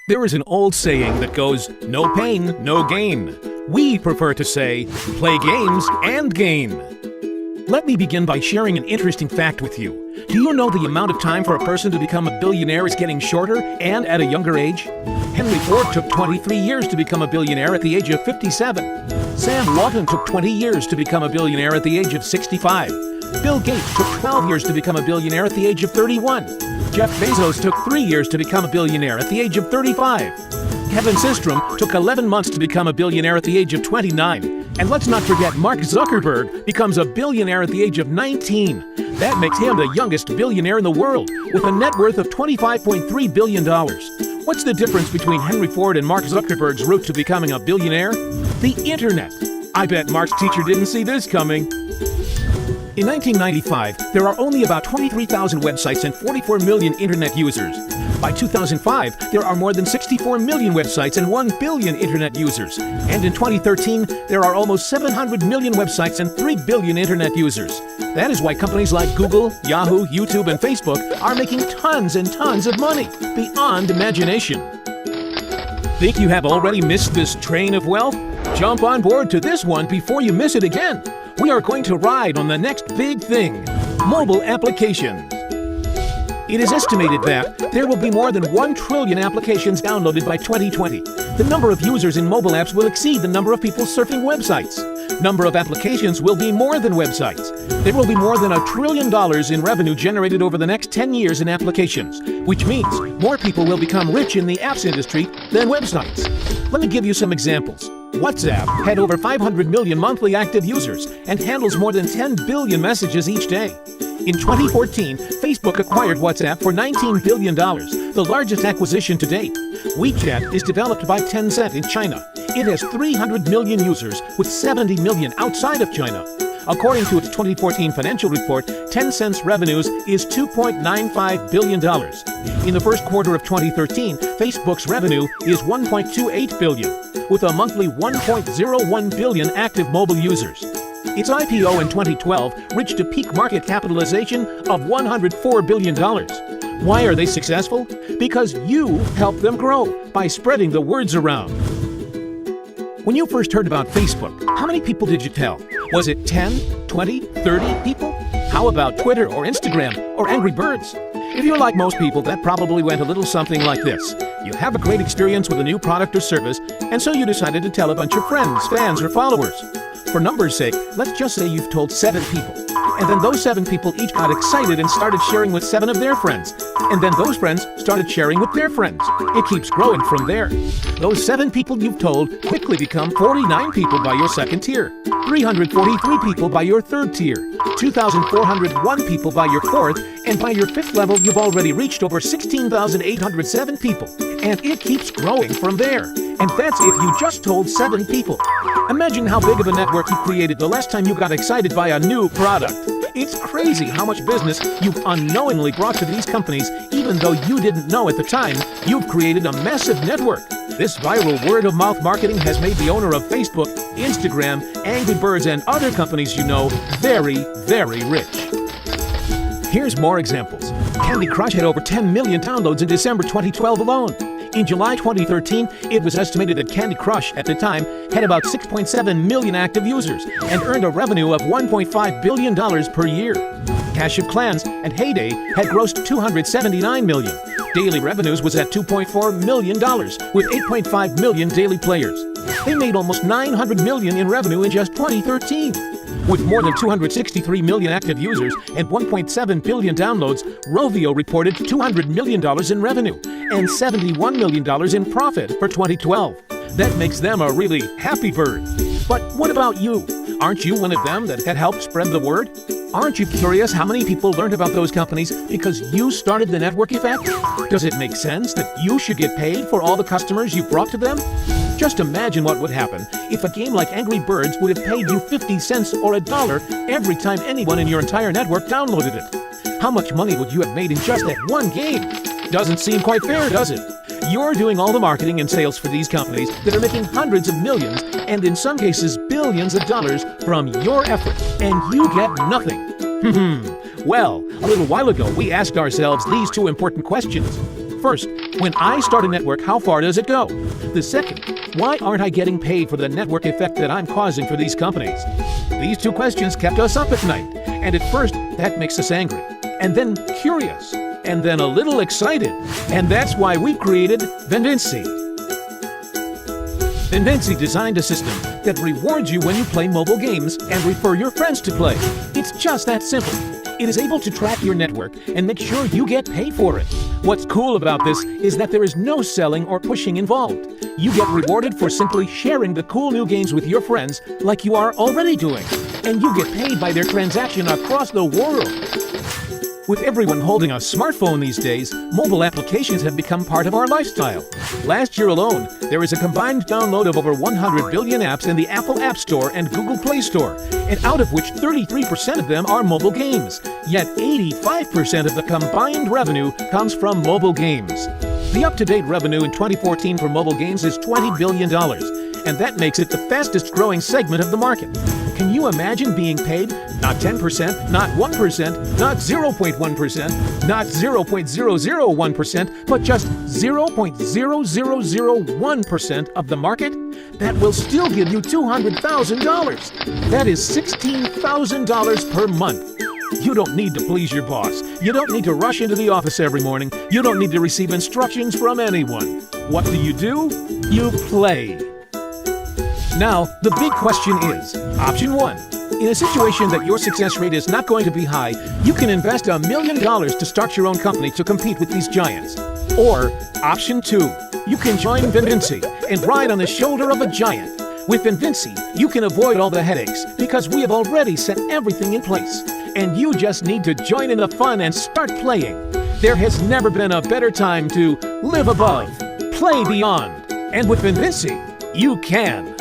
There is an old saying that goes, no pain, no gain. We prefer to say, play games and gain. Let me begin by sharing an interesting fact with you. Do you know the amount of time for a person to become a billionaire is getting shorter and at a younger age? Henry Ford took 23 years to become a billionaire at the age of 57. Sam Walton took 20 years to become a billionaire at the age of 65. Bill Gates took 12 years to become a billionaire at the age of 31. Jeff Bezos took 3 years to become a billionaire at the age of 35. Kevin Systrom took 11 months to become a billionaire at the age of 29. And let's not forget Mark Zuckerberg becomes a billionaire at the age of 19. That makes him the youngest billionaire in the world, with a net worth of $25.3 billion. What's the difference between Henry Ford and Mark Zuckerberg's route to becoming a billionaire? The internet. I bet Mark's teacher didn't see this coming. In 1995, there are only about 23,000 websites and 44 million internet users. By 2005, there are more than 64 million websites and 1 billion internet users. And in 2013, there are almost 700 million websites and 3 billion internet users. That is why companies like Google, Yahoo, YouTube, and Facebook are making tons and tons of money, beyond imagination. Think you have already missed this train of wealth? Jump on board to this one before you miss it again. We are going to ride on the next big thing, mobile applications. It is estimated that there will be more than 1 trillion applications downloaded by 2020. The number of users in mobile apps will exceed the number of people surfing websites. Number of applications will be more than websites. There will be more than $1 trillion in revenue generated over the next 10 years in applications, which means more people will become rich in the apps industry than websites. Let me give you some examples. WhatsApp had over 500 million monthly active users and handles more than 10 billion messages each day. In 2014, Facebook acquired WhatsApp for $19 billion, the largest acquisition to date. WeChat is developed by Tencent in China. It has 300 million users, with 70 million outside of China. According to its 2014 financial report, Tencent's revenues is $2.95 billion. In the first quarter of 2013, Facebook's revenue is $1.28 billion, with a monthly 1.01 billion active mobile users. Its IPO in 2012 reached a peak market capitalization of $104 billion. Why are they successful? Because you helped them grow by spreading the words around. When you first heard about Facebook, how many people did you tell? Was it 10, 20, 30 people? How about Twitter or Instagram or Angry Birds? If you're like most people, that probably went a little something like this. You have a great experience with a new product or service, and so you decided to tell a bunch of friends, fans, or followers. For numbers' sake, let's just say you've told 7 people. And then those 7 people each got excited and started sharing with 7 of their friends. And then those friends started sharing with their friends. It keeps growing from there. Those 7 people you've told quickly become 49 people by your second tier, 343 people by your third tier, 2,401 people by your fourth, and by your 5th level you've already reached over 16,807 people. And it keeps growing from there. And that's if you just told 7 people. Imagine how big of a network you created the last time you got excited by a new product. It's crazy how much business you've unknowingly brought to these companies, even though you didn't know at the time. You've created a massive network. This viral word-of-mouth marketing has made the owner of Facebook, Instagram, Angry Birds, and other companies you know very, very rich. Here's more examples. Candy Crush had over 10 million downloads in December 2012 alone. In July 2013, it was estimated that Candy Crush, at the time, had about 6.7 million active users and earned a revenue of $1.5 billion per year. Clash of Clans and Heyday had grossed $279 million. Daily revenues was at $2.4 million, with 8.5 million daily players. They made almost $900 million in revenue in just 2013. With more than 263 million active users and 1.7 billion downloads, Rovio reported $200 million in revenue and $71 million in profit for 2012. That makes them a really happy bird. But what about you? Aren't you one of them that had helped spread the word? Aren't you curious how many people learned about those companies because you started the network effect? Does it make sense that you should get paid for all the customers you brought to them? Just imagine what would happen if a game like Angry Birds would have paid you 50 cents or $1 every time anyone in your entire network downloaded it. How much money would you have made in just that one game? Doesn't seem quite fair, does it? You're doing all the marketing and sales for these companies that are making hundreds of millions and in some cases billions of dollars from your effort, and you get nothing. Well, a little while ago we asked ourselves these 2 important questions. First, When I start a network, how far does it go? The second, why aren't I getting paid for the network effect that I'm causing for these companies? These two questions kept us up at night, and at first, that makes us angry, and then curious, and then a little excited, and that's why we created Venvici. Venvici designed a system that rewards you when you play mobile games and refer your friends to play. It's just that simple. It is able to track your network and make sure you get paid for it. What's cool about this is that there is no selling or pushing involved. You get rewarded for simply sharing the cool new games with your friends like you are already doing. And you get paid by their transaction across the world. With everyone holding a smartphone these days, mobile applications have become part of our lifestyle. Last year alone, there is a combined download of over 100 billion apps in the Apple App Store and Google Play Store, and out of which 33% of them are mobile games. Yet 85% of the combined revenue comes from mobile games. The up-to-date revenue in 2014 for mobile games is $20 billion, and that makes it the fastest growing segment of the market. Can you imagine being paid not 10%, not 1%, not 0.1%, not 0.001%, but just 0.0001% of the market? That will still give you $200,000. That is $16,000 per month. You don't need to please your boss. You don't need to rush into the office every morning. You don't need to receive instructions from anyone. What do? You play. Now, the big question is, option 1. In a situation that your success rate is not going to be high, you can invest $1 million to start your own company to compete with these giants. Or, option 2. You can join Venvici and ride on the shoulder of a giant. With Venvici, you can avoid all the headaches because we have already set everything in place. And you just need to join in the fun and start playing. There has never been a better time to live above, play beyond. And with Venvici, you can.